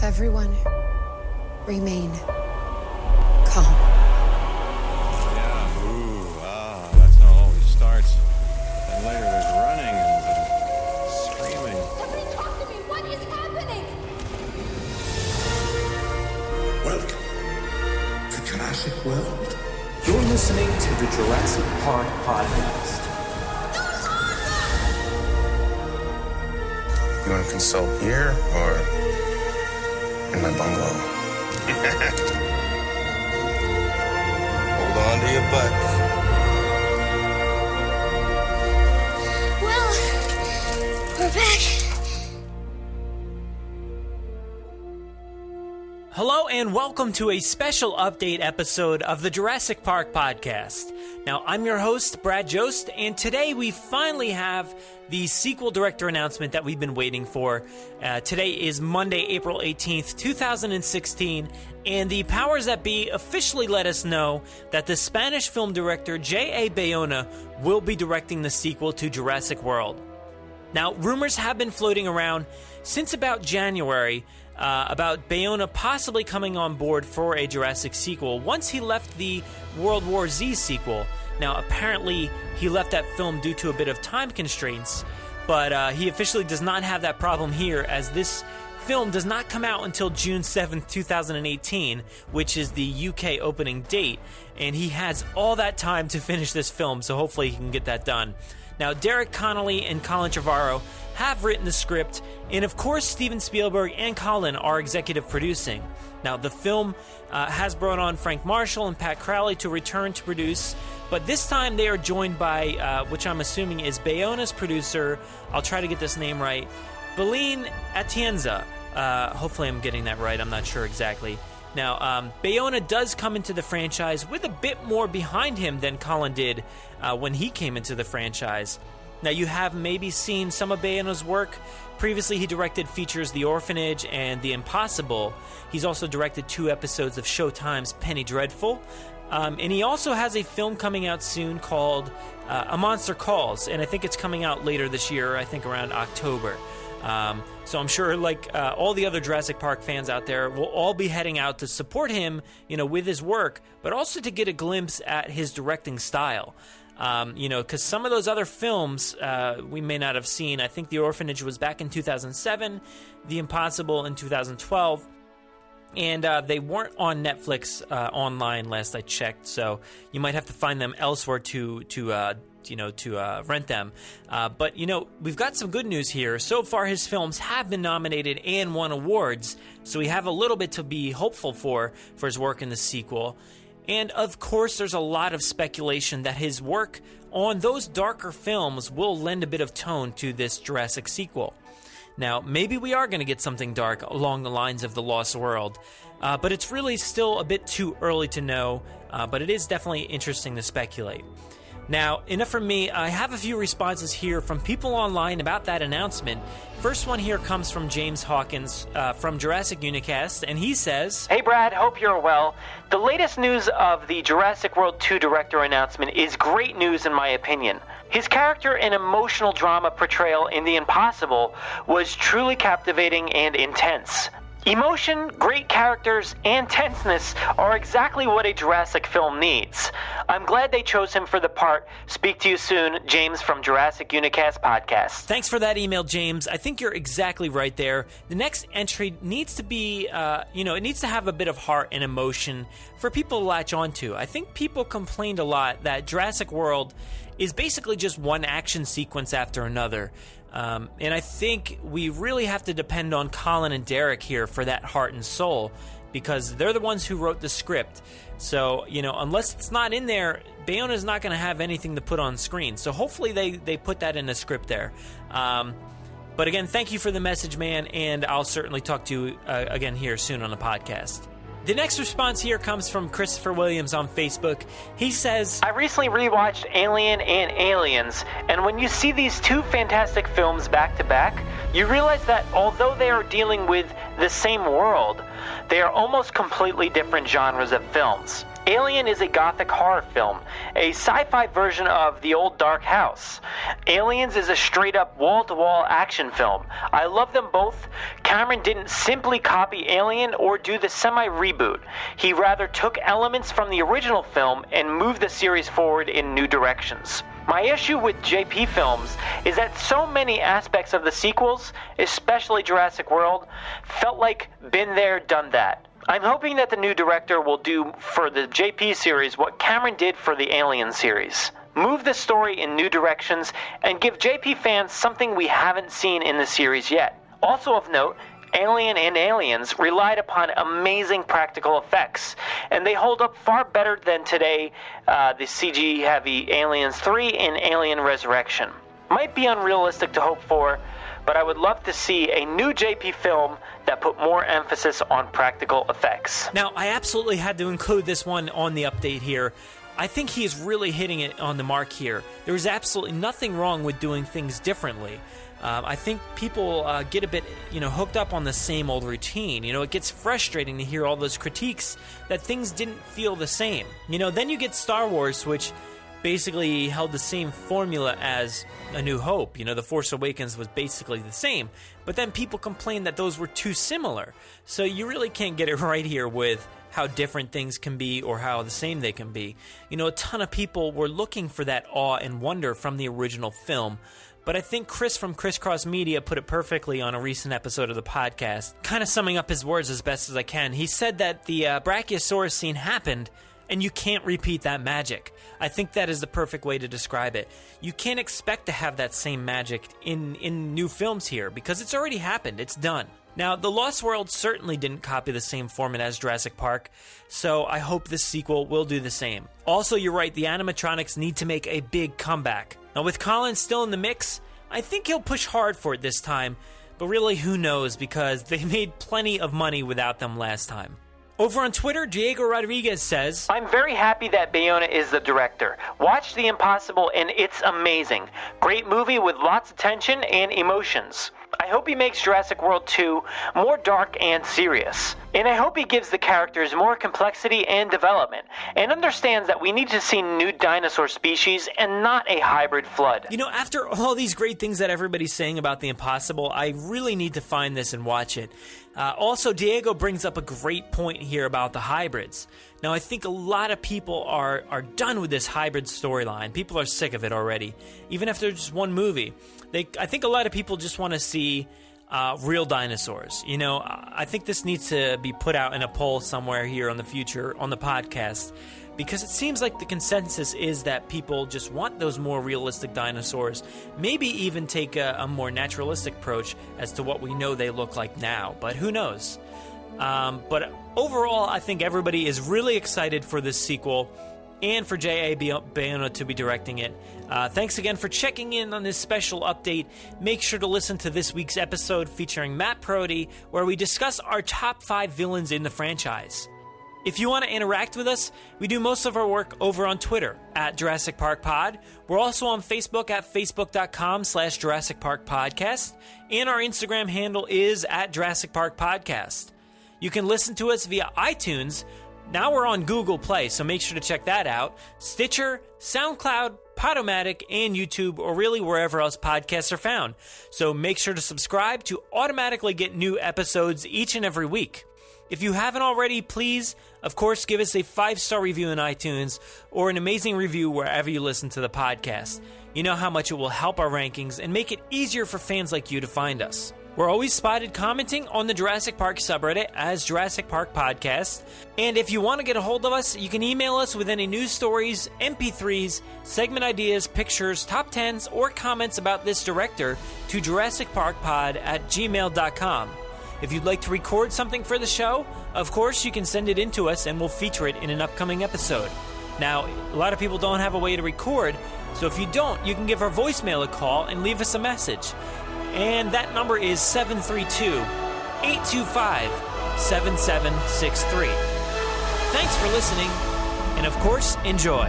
Everyone, remain calm. Yeah, that's how it always starts. And later there's running and screaming. Somebody talk to me! What is happening? Welcome to Jurassic World. You're listening to the Jurassic Park Podcast. You want to consult here or in my bungalow? Hold on to your butts. Well, we're back. Hello and welcome to a special update episode of the Jurassic Park Podcast. Now, I'm your host, Brad Jost, and today we finally have the sequel director announcement that we've been waiting for. Today is Monday, April 18th, 2016, and the powers that be officially let us know that the Spanish film director JA Bayona will be directing the sequel to Jurassic World. Now, rumors have been floating around since about January about Bayona possibly coming on board for a Jurassic sequel once he left the World War Z sequel. Now, apparently, he left that film due to a bit of time constraints, but he officially does not have that problem here, as this film does not come out until June 7th, 2018, which is the UK opening date, and he has all that time to finish this film, so hopefully he can get that done. Now, Derek Connolly and Colin Trevorrow have written the script, and of course Steven Spielberg and Colin are executive producing. Now, the film has brought on Frank Marshall and Pat Crowley to return to produce, but this time they are joined by, which I'm assuming is Bayona's producer, I'll try to get this name right, Beline Atienza. Hopefully I'm getting that right, I'm not sure exactly. Now, Bayona does come into the franchise with a bit more behind him than Colin did when he came into the franchise. Now, you have maybe seen some of Bayona's work. Previously, he directed features The Orphanage and The Impossible. He's also directed 2 episodes of Showtime's Penny Dreadful. And he also has a film coming out soon called A Monster Calls, and I think it's coming out later this year, I think around October. So I'm sure, like all the other Jurassic Park fans out there, will all be heading out to support him, with his work, but also to get a glimpse at his directing style. Because some of those other films we may not have seen. I think The Orphanage was back in 2007, The Impossible in 2012, and they weren't on Netflix online last I checked, so you might have to find them elsewhere to rent them. But we've got some good news here. So far, his films have been nominated and won awards, so we have a little bit to be hopeful for his work in the sequel. And of course, there's a lot of speculation that his work on those darker films will lend a bit of tone to this Jurassic sequel. Now, maybe we are going to get something dark along the lines of The Lost World, but it's really still a bit too early to know, but it is definitely interesting to speculate. Now, enough from me. I have a few responses here from people online about that announcement. First one here comes from James Hawkins from Jurassic Unicast, and he says, "Hey Brad, hope you're well. The latest news of the Jurassic World 2 director announcement is great news in my opinion. His character and emotional drama portrayal in The Impossible was truly captivating and intense. Emotion, great characters, and tenseness are exactly what a Jurassic film needs. I'm glad they chose him for the part. Speak to you soon, James from Jurassic Unicast Podcast." Thanks for that email, James. I think you're exactly right there. The next entry needs to be, it needs to have a bit of heart and emotion for people to latch onto. I think people complained a lot that Jurassic World is basically just one action sequence after another. And I think we really have to depend on Colin and Derek here for that heart and soul, because they're the ones who wrote the script. So, unless it's not in there, Bayona's not going to have anything to put on screen. So hopefully they put that in the script there. But again, thank you for the message, man, and I'll certainly talk to you again here soon on the podcast. The next response here comes from Christopher Williams on Facebook. He says, "I recently rewatched Alien and Aliens, and when you see these 2 fantastic films back to back, you realize that although they are dealing with the same world, they are almost completely different genres of films. Alien is a gothic horror film, a sci-fi version of The Old Dark House. Aliens is a straight-up wall-to-wall action film. I love them both. Cameron didn't simply copy Alien or do the semi-reboot. He rather took elements from the original film and moved the series forward in new directions. My issue with JP Films is that so many aspects of the sequels, especially Jurassic World, felt like been there, done that. I'm hoping that the new director will do for the JP series what Cameron did for the Alien series. Move the story in new directions and give JP fans something we haven't seen in the series yet. Also of note, Alien and Aliens relied upon amazing practical effects, and they hold up far better than today the CG-heavy Aliens 3 and Alien Resurrection. Might be unrealistic to hope for, but I would love to see a new JP film that put more emphasis on practical effects. Now, I absolutely had to include this one on the update here. I think he is really hitting it on the mark here. There is absolutely nothing wrong with doing things differently. I think people get a bit, hooked up on the same old routine. It gets frustrating to hear all those critiques that things didn't feel the same. Then you get Star Wars, which basically held the same formula as A New Hope. The Force Awakens was basically the same. But then people complained that those were too similar. So you really can't get it right here with how different things can be or how the same they can be. A ton of people were looking for that awe and wonder from the original film. But I think Chris from Crisscross Media put it perfectly on a recent episode of the podcast, kind of summing up his words as best as I can. He said that the Brachiosaurus scene happened, and you can't repeat that magic. I think that is the perfect way to describe it. You can't expect to have that same magic in new films here, because it's already happened. It's done. Now, The Lost World certainly didn't copy the same format as Jurassic Park, so I hope this sequel will do the same. Also, you're right, the animatronics need to make a big comeback. Now, with Colin still in the mix, I think he'll push hard for it this time, but really, who knows, because they made plenty of money without them last time. Over on Twitter, Diego Rodriguez says, I'm very happy that Bayona is the director. Watch The Impossible and it's amazing. Great movie with lots of tension and emotions. I hope he makes Jurassic World 2 more dark and serious. And I hope he gives the characters more complexity and development, and understands that we need to see new dinosaur species and not a hybrid flood. After all these great things that everybody's saying about The Impossible, I really need to find this and watch it. Also, Diego brings up a great point here about the hybrids. Now, I think a lot of people are done with this hybrid storyline. People are sick of it already, even after just one movie. I think a lot of people just want to see real dinosaurs. I think this needs to be put out in a poll somewhere here on the future on the podcast, because it seems like the consensus is that people just want those more realistic dinosaurs, maybe even take a more naturalistic approach as to what we know they look like now, but who knows? But overall, I think everybody is really excited for this sequel and for JA Bayona to be directing it. Thanks again for checking in on this special update. Make sure to listen to this week's episode featuring Matt Prody, where we discuss our top 5 villains in the franchise. If you want to interact with us, we do most of our work over on Twitter at Jurassic Park Pod. We're also on Facebook at facebook.com/Jurassic Park Podcast. And our Instagram handle is at Jurassic Park Podcast. You can listen to us via iTunes. Now we're on Google Play, so make sure to check that out. Stitcher, SoundCloud, Podomatic, and YouTube, or really wherever else podcasts are found. So make sure to subscribe to automatically get new episodes each and every week. If you haven't already, please, of course, give us a 5-star review in iTunes or an amazing review wherever you listen to the podcast. You know how much it will help our rankings and make it easier for fans like you to find us. We're always spotted commenting on the Jurassic Park subreddit as Jurassic Park Podcast. And if you want to get a hold of us, you can email us with any news stories, MP3s, segment ideas, pictures, top 10s, or comments about this director to JurassicParkPod@gmail.com. If you'd like to record something for the show, of course you can send it in to us and we'll feature it in an upcoming episode. Now, a lot of people don't have a way to record, so if you don't, you can give our voicemail a call and leave us a message. And that number is 732-825-7763. Thanks for listening, and of course, enjoy.